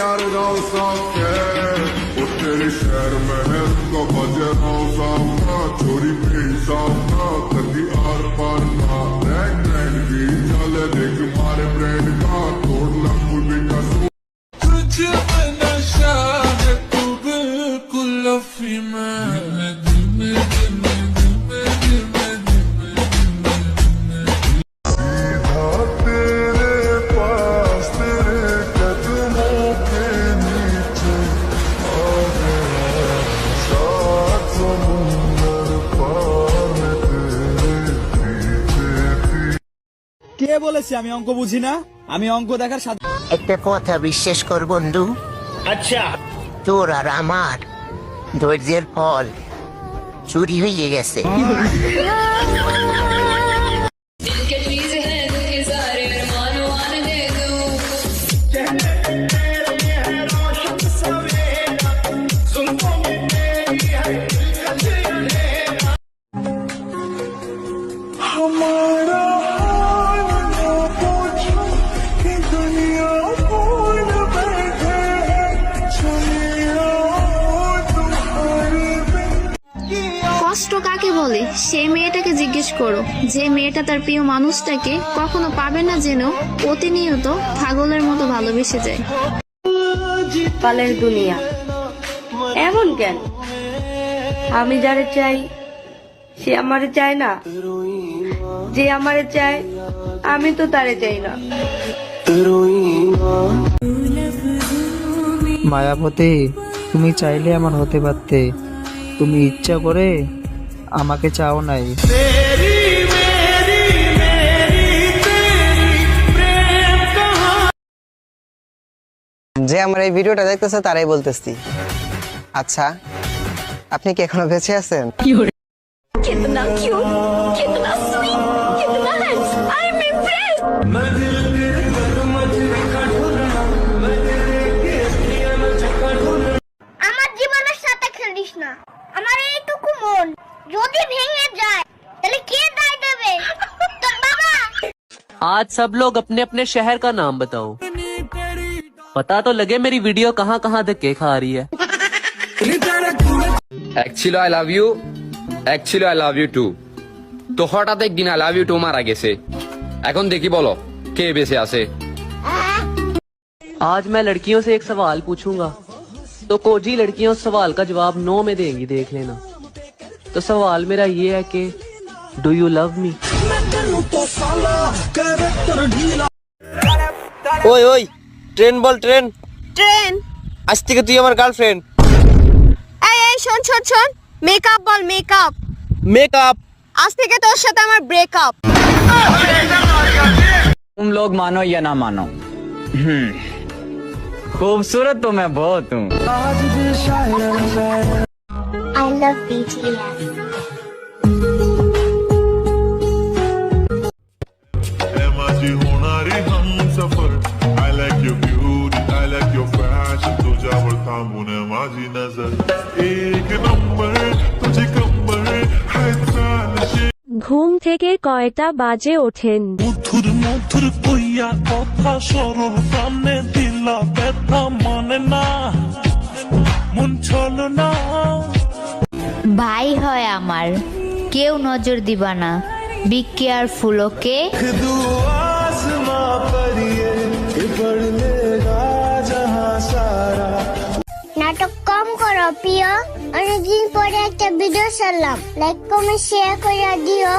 यार गाँव साफ है वो तेरे शहर में है तो बजे गाँव साफ ना चोरी भी साफ ना कभी आर पार ना रैंक रैंक की चले देख मारे ब्रांड का तोड़ना फुल भी का तुझे नशा है तू बिल्कुल लफी में কে বলেছে আমি অঙ্ক বুঝি না? আমি অঙ্ক দেখার সাথে একটা কথা বিশ্বাস কর বন্ধু, अच्छा তোর আর আমার ধৈর্যের ফল চুরি হয়ে গেছে। কষ্ট কাকে বলে সেই মেয়েটাকে জিজ্ঞেস করো, যে মেয়েটা তার প্রিয় মানুষটাকে কখনো পাবে না জেনেও প্রতিনিয়ত পাগলের মতো ভালোবেসে যায়। পালের দুনিয়া এমন কেন? আমি যারে চাই সে আমারে চায় না, যে আমারে চায় আমি তো তারে চাই না। মায়াবতী, তুমি চাইলে আমার হতে পারতে, তুমি ইচ্ছা করে আমাকে চাও নাই। যে আমার এই ভিডিওটা দেখতেছে তারাই বলতেছি, আচ্ছা আপনি কি এখনো বেঁচে আছেন? আমার জীবনের সাথে খেলিস না, আমার এইটুকু মন যদি ভেঙে যায় তাহলে কে দায় দেবে? তোর বাবা। आज सब लोग अपने अपने शहर का नाम बताओ, पता तो लगे मेरी वीडियो कहाँ कहाँ धक्के खा रही है। Actually I love you, actually I love you too। তো হঠাৎ একদিন I love you too মারা গেছে, এখন দেখি বলো কে বেঁচে আছে। आज मैं लड़कियों से एक सवाल पूछूंगा, तो कोजी लड़कियां उस सवाल का जवाब नो में देंगी, देख लेना। तो सवाल मेरा ये है कि डू यू लव मी? ওই ওই ট্রেন বল, ট্রেন ট্রেন আজ থেকে তুই আমার গার্লফ্রেন্ড। এই এই শোন শোন শোন, মেকআপ বল, মেকআপ। মেকআপ আজ থেকে তোর সাথে আমার ব্রেকআপ। तुम लोग मानो या ना मानो, खूबसूरत तो मैं बहुत हूँ। I love BTS. I like your beauty, I like your fashion, तुझ्यावर थांबून माझी नजर एक नंबर तुझी कंबर हाय चालशे। ঘুম থেকে কয়টা বাজে ওঠেন? মধুর মধুর কইয়া কথা সরল প্রাণে দিলা ব্যথা মানে না মন চলো না। ভাই হয় আমার, কেউ নজর দিবা না, বি কেয়ারফুল, ওকে? নাটক কম করো প্রিয়, অনেকদিন পরে একটা ভিডিও ছাড়লাম, লাইক কমেন্ট শেয়ার করে দিও।